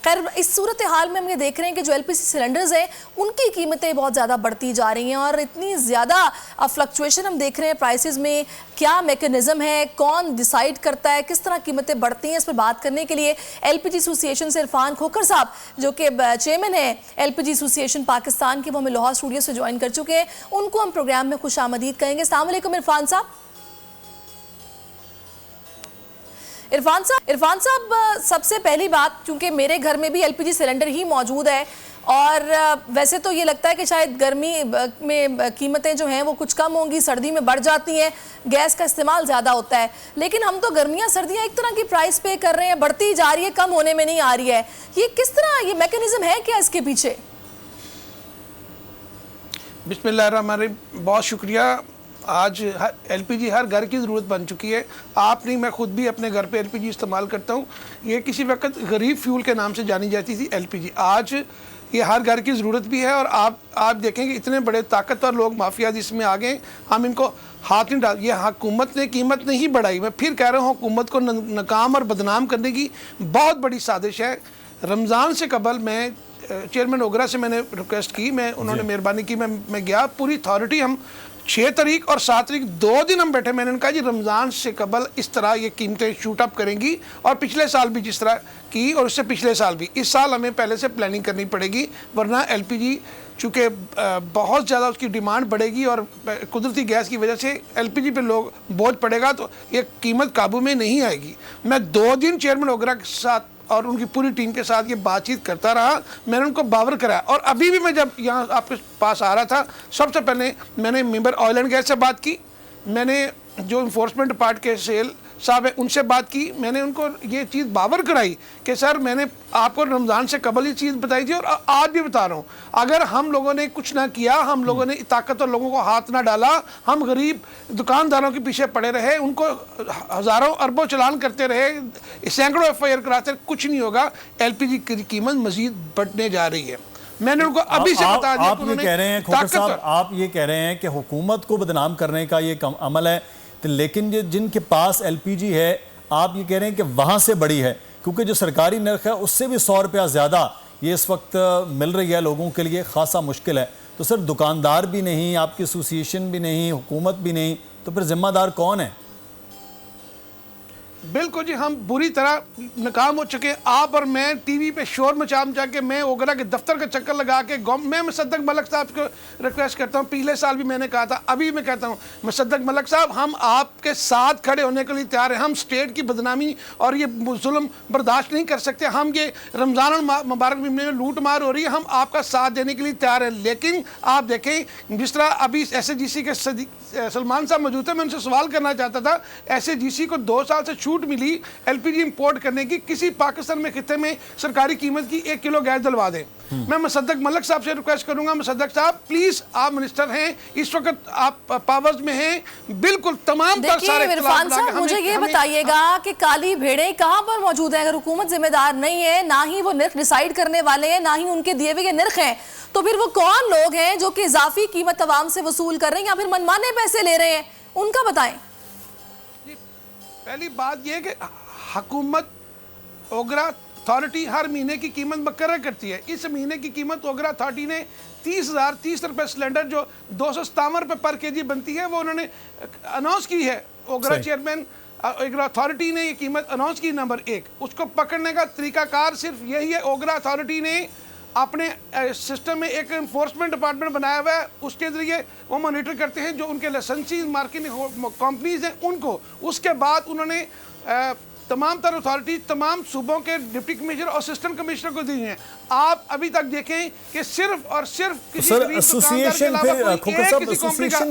खैर, इस सूरत हाल में हम ये देख रहे हैं कि जो एलपीजी सिलेंडर्स हैं उनकी कीमतें बहुत ज़्यादा बढ़ती जा रही हैं और इतनी ज़्यादा फ्लक्चुएशन हम देख रहे हैं प्राइसेस में। क्या मैकेनिज्म है, कौन डिसाइड करता है, किस तरह कीमतें बढ़ती हैं, इस पर बात करने के लिए एलपीजी एसोसिएशन से इरफान खोखर साहब जो कि चेयरमैन है एलपीजी एसोसिएशन पाकिस्तान के, वो हमें लाहौर स्टूडियो से ज्वाइन कर चुके हैं। उनको हम प्रोग्राम में खुशामदीद कहेंगे। अस्सलाम वालेकुम इरफान साहब। इरफान साहब, सबसे पहली बात, क्योंकि मेरे घर में भी एलपीजी सिलेंडर ही मौजूद है और वैसे तो ये लगता है कि शायद गर्मी में कीमतें जो हैं वो कुछ कम होंगी, सर्दी में बढ़ जाती हैं, गैस का इस्तेमाल ज़्यादा होता है, लेकिन हम तो गर्मियाँ सर्दियाँ एक तरह की प्राइस पे कर रहे हैं, बढ़ती जा रही है, कम होने में नहीं आ रही है। ये किस तरह, ये मैकेनिज्म है क्या इसके पीछे? बिस्मिल्लाहिर्रहमानिर्रहीम, बहुत शुक्रिया। आज एलपीजी हर घर की ज़रूरत बन चुकी है। आप नहीं, मैं ख़ुद भी अपने घर पे एलपीजी इस्तेमाल करता हूँ। ये किसी वक्त गरीब फ्यूल के नाम से जानी जाती थी एलपीजी, आज ये हर घर की ज़रूरत भी है। और आप देखेंगे इतने बड़े ताकतवर लोग माफिया इसमें आ गए, हम इनको हाथ नहीं डाल। ये हुकूमत ने कीमत नहीं बढ़ाई। मैं फिर कह रहा हूँ, हुकूमत को नाकाम और बदनाम करने की बहुत बड़ी साजिश है। रमज़ान से कबल मैं चेयरमैन ओगरा से मैंने रिक्वेस्ट की, उन्होंने मेहरबानी की, मैं गया, पूरी अथॉरिटी, हम 6 तारीख और 7 तारीख 2 दिन हम बैठे। मैंने कहा जी रमज़ान से कबल इस तरह ये कीमतें शूट अप करेंगी और पिछले साल भी जिस तरह की और उससे पिछले साल भी, इस साल हमें पहले से प्लानिंग करनी पड़ेगी, वरना एलपीजी चूँकि बहुत ज़्यादा उसकी डिमांड बढ़ेगी और कुदरती गैस की वजह से एलपीजी पे लोग बोझ पड़ेगा तो ये कीमत काबू में नहीं आएगी। मैं 2 दिन चेयरमैन ओगरा के साथ और उनकी पूरी टीम के साथ ये बातचीत करता रहा, मैंने उनको बावर कराया। और अभी भी मैं जब यहाँ आपके पास आ रहा था, सबसे पहले मैंने मेंबर ऑयल एंड गैस से बात की, मैंने जो इन्फोर्समेंट डिपार्ट के सेल साहब है उनसे बात की, मैंने उनको ये चीज़ बावर कराई कि सर मैंने आपको रमज़ान से कबल ये चीज़ बताई थी और आज भी बता रहा हूँ, अगर हम लोगों ने कुछ ना किया, हम लोगों ने ताकतवर लोगों को हाथ ना डाला, हम गरीब दुकानदारों के पीछे पड़े रहे, उनको हज़ारों अरबों चलान करते रहे, सैकड़ों FIR कराते, कुछ नहीं होगा। एलपीजी की कीमत मज़ीद बढ़ने जा रही है। मैंने उनको अभी से बता दिया। आप ये कह रहे हैं खोखर साहब, आप ये कह रहे हैं कि हुकूमत को बदनाम करने का ये अमल है, लेकिन ये जिनके पास एलपीजी है, आप ये कह रहे हैं कि वहाँ से बड़ी है, क्योंकि जो सरकारी नर्ख है उससे भी 100 रुपया ज़्यादा ये इस वक्त मिल रही है लोगों के लिए, खासा मुश्किल है। तो सर दुकानदार भी नहीं, आपकी एसोसिएशन भी नहीं, हुकूमत भी नहीं, तो फिर जिम्मेदार कौन है? बिल्कुल जी, हम बुरी तरह नाकाम हो चुके हैं। आप और मैं टीवी पे शोर मचा के, मैं ओगरा के दफ्तर का चक्कर लगा के, मैं मुसद्दक मलिक साहब को रिक्वेस्ट करता हूँ, पिछले साल भी मैंने कहा था, अभी मैं कहता हूँ, मुसद्दक मलिक साहब हम आपके साथ खड़े होने के लिए तैयार हैं। हम स्टेट की बदनामी और ये जुल्म बर्दाश्त नहीं कर सकते। हम ये रमज़ान मुबारक में लूट मार हो रही है, हम आपका साथ देने के लिए तैयार हैं। लेकिन आप देखें जिस तरह अभी SAGC के सलमान साहब मौजूद थे, मैं उनसे सवाल करना चाहता था, SAGC को 2 साल से छूट मिली एलपीजी इंपोर्ट करने की, किसी पाकिस्तान में खिते में सरकारी कीमत की 1 किलो गैस डलवा दें। मैं मुसद्दक मलिक साहब से रिक्वेस्ट करूंगा, मुसद्दक साहब प्लीज, आप मिनिस्टर हैं, इस वक्त आप पावर्स में हैं, बिल्कुल तमाम पर सारे इरफान साहब मुझे ये बताइएगा कि काली भेड़ें कहां पर मौजूद है? अगर हुकूमत जिम्मेदार नहीं है, ना ही वो निर्ख डिसाइड करने वाले हैं, ना ही उनके दिए हुए निर्ख हैं, तो फिर वो कौन लोग हैं जो कि इजाफी कीमत अवाम से वसूल कर रहे हैं या फिर मनमाने पैसे ले रहे हैं? उनका बताएं। पहली बात यह कि हुकूमत ओगरा अथॉरिटी हर महीने की कीमत मुकर्रर करती है। इस महीने की कीमत ओगरा अथॉरिटी ने 30 रुपये सिलेंडर जो 257 रुपये पर केजी बनती है, वो उन्होंने अनाउंस की है। ओगरा चेयरमैन ओगरा अथॉरिटी ने ये कीमत अनाउंस की। नंबर 1, उसको पकड़ने का तरीकाकार सिर्फ यही है, ओगरा अथॉरिटी ने अपने सिस्टम में एक इन्फोर्समेंट डिपार्टमेंट बनाया हुआ है, उसके ज़रिए वो मॉनिटर करते हैं जो उनके लाइसेंसी मार्केटिंग कंपनीज हैं उनको। उसके बाद उन्होंने तमाम तर अथॉरिटी तमाम सूबों के डिप्टी कमिश्नर और असिस्टेंट कमिश्नर को दी हैं। आप अभी तक देखें कि सिर्फ और सिर्फ एसोसिएशन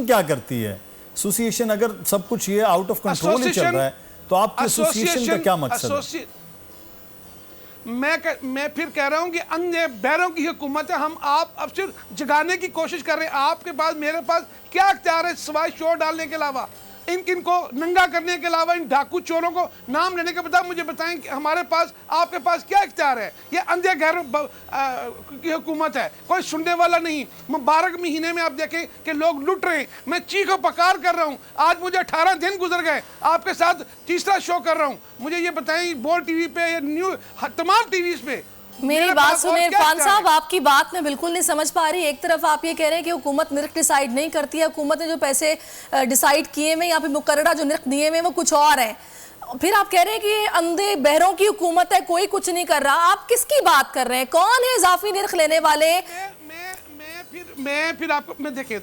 क्या करती है? एसोसिएशन अगर सब कुछ ये आउट ऑफ कंट्रोल ही चल रहा है तो आपकी एसोसिएशन का क्या मकसद है? मैं फिर कह रहा हूं कि अंधे बैरों की हुकूमत है। हम आप अब सिर्फ जगाने की कोशिश कर रहे हैं। आपके पास मेरे पास क्या इख्तियार है सिवाय शोर डालने के अलावा, इनको नंगा करने के अलावा, इन डाकू चोरों को नाम लेने के बजाय मुझे बताएं कि हमारे पास आपके पास क्या इख्तियार है? ये अंधे गैरों की हुकूमत है, कोई सुनने वाला नहीं। मुबारक महीने में आप देखें कि लोग लुट रहे हैं, मैं चीखो पकार कर रहा हूँ। आज मुझे 18 दिन गुजर गए, आपके साथ तीसरा शो कर रहा हूँ। मुझे ये बताएं बोल टीवी पे या न्यूज तमाम टीवी पे मेरी मेरा बात पास और सुनिए क्या इरफान चाह साहब, रहे हैं? आपकी बात मैं बिल्कुल नहीं समझ पा रही। एक तरफ आप ये कह रहे हैं कि हुकूमत निर्ख डिसाइड नहीं करती है, हुकूमत ने जो पैसे डिसाइड किए हुए या फिर मुकर्ररा जो निर्ख दिए हुए वो कुछ और है। फिर आप कह रहे हैं कि ये अंधे बहरों की हुकूमत है, कोई कुछ नहीं कर रहा। आप किसकी बात कर रहे हैं? कौन है इजाफी निर्ख लेने वाले? मैं फिर आपको मैं देखिए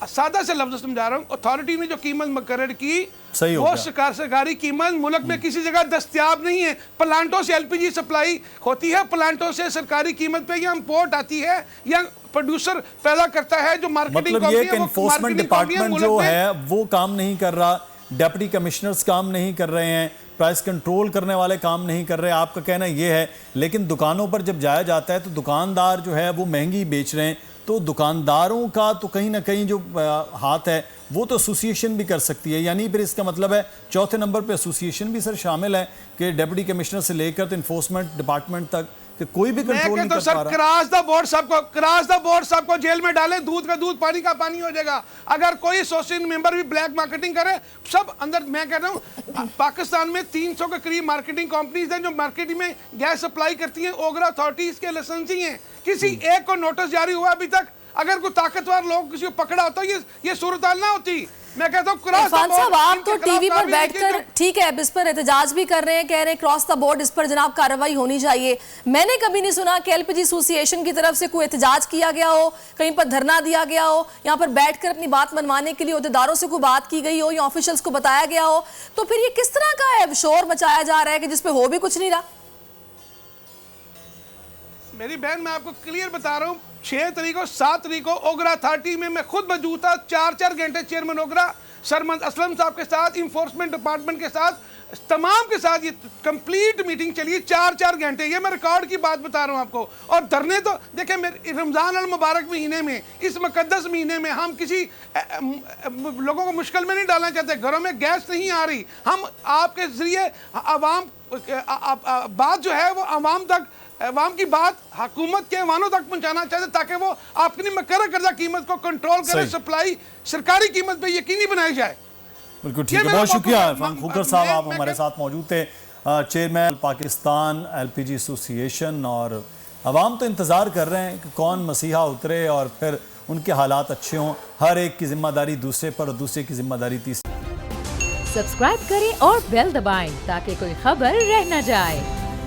सादा से लफ्ज समझा रहा हूँ। अथॉरिटी ने जो कीमत मुकर्रर की सही हो वो गया। सरकारी कीमत मुल्क में किसी जगह दस्तयाब नहीं है। प्लांटों से एलपीजी सप्लाई होती है, प्लांटों से सरकारी कीमत पे या इंपोर्ट आती है या प्रोड्यूसर पैदा करता है। जो मार्केटिंग मतलब ये कि इन्फोर्समेंट डिपार्टमेंट जो है वो काम नहीं कर रहा, डेप्यूटी कमिश्नर्स काम नहीं कर रहे हैं, प्राइस कंट्रोल करने वाले काम नहीं कर रहे हैं, आपका कहना ये है। लेकिन दुकानों पर जब जाया जाता है तो दुकानदार जो है वो महंगी बेच रहे हैं, तो दुकानदारों का तो कहीं ना कहीं जो हाथ है वो तो एसोसिएशन भी कर सकती है। यानी फिर इसका मतलब है चौथे नंबर पे एसोसिएशन भी सर शामिल है कि डेप्यूटी कमिश्नर से लेकर तो इन्फोर्समेंट डिपार्टमेंट तक कि कोई भी कंट्रोल नहीं कर पा रहा। क्रॉस द बोर्ड सबको जेल में डालें, दूध का दूध पानी का पानी हो जाएगा। अगर कोई एसोसिएशन मेंबर भी ब्लैक मार्केटिंग करे सब अंदर। मैं कह रहा हूँ पाकिस्तान में 300 के करीब मार्केटिंग कंपनीज हैं जो मार्केटिंग में गैस सप्लाई करती हैं। ओगरा अथॉरिटीज के लाइसेंस ही हैं, किसी एक को नोटिस जारी हुआ अभी तक। अगर कोई ताकतवर लोग किसी को पकड़ा होता ये सूरत हाल ना होती। मैं कहता हूँ इरफान साहब, आप तो टीवी पर बैठकर ठीक है इस पर एहतजाज भी कर रहे हैं, कह रहे हैं क्रॉस द बोर्ड इस पर जनाब कार्रवाई होनी चाहिए। मैंने कभी नहीं सुना कि एलपीजी एसोसिएशन की तरफ से कोई एहतजाज किया गया हो, कहीं पर धरना दिया गया हो, यहाँ पर बैठकर अपनी बात मनवाने के लिए अहदेदारों से कोई बात की गई हो या ऑफिशियल्स को बताया गया हो। तो फिर ये किस तरह का है शोर मचाया जा रहा है कि जिसपे हो भी कुछ नहीं रहा? मेरी बहन मैं आपको क्लियर बता रहा हूँ, 6 तारीख को 7 तारीख को ओगरा अथॉरिटी में मैं खुद मौजूद था। 4-4 घंटे चेयरमैन ओगरा सरमद असलम साहब के साथ, इंफोर्समेंट डिपार्टमेंट के साथ, तमाम के साथ ये कंप्लीट मीटिंग चली 4-4 घंटे। ये मैं रिकॉर्ड की बात बता रहा हूँ आपको। और धरने तो देखें, मेरे रमज़ान अल मुबारक महीने में, इस मुकद्दस महीने में हम किसी लोगों को मुश्किल में नहीं डालना चाहते। घरों में गैस नहीं आ रही, हम आपके जरिए आवाम बात जो है वो आवाम की बात हुकूमत के वानों तक पहुंचाना चाहते ताकि वो अपनी मुकर्रर करदा कीमत को कंट्रोल करे, सप्लाई सरकारी कीमत पे यकीनी बनाई जाए। बिल्कुल ठीक है, बहुत शुक्रिया इरफान खोखर साहब, आप हमारे साथ मौजूद थे। Chairman Pakistan LPG association. और अवाम तो इंतज़ार कर रहे हैं कि कौन मसीहा उतरे और फिर उनके हालात अच्छे हों। हर एक की जिम्मेदारी दूसरे पर और दूसरे की जिम्मेदारी तीसरे। सब्सक्राइब करें और बेल दबाएं ताकि कोई खबर रह न जाए।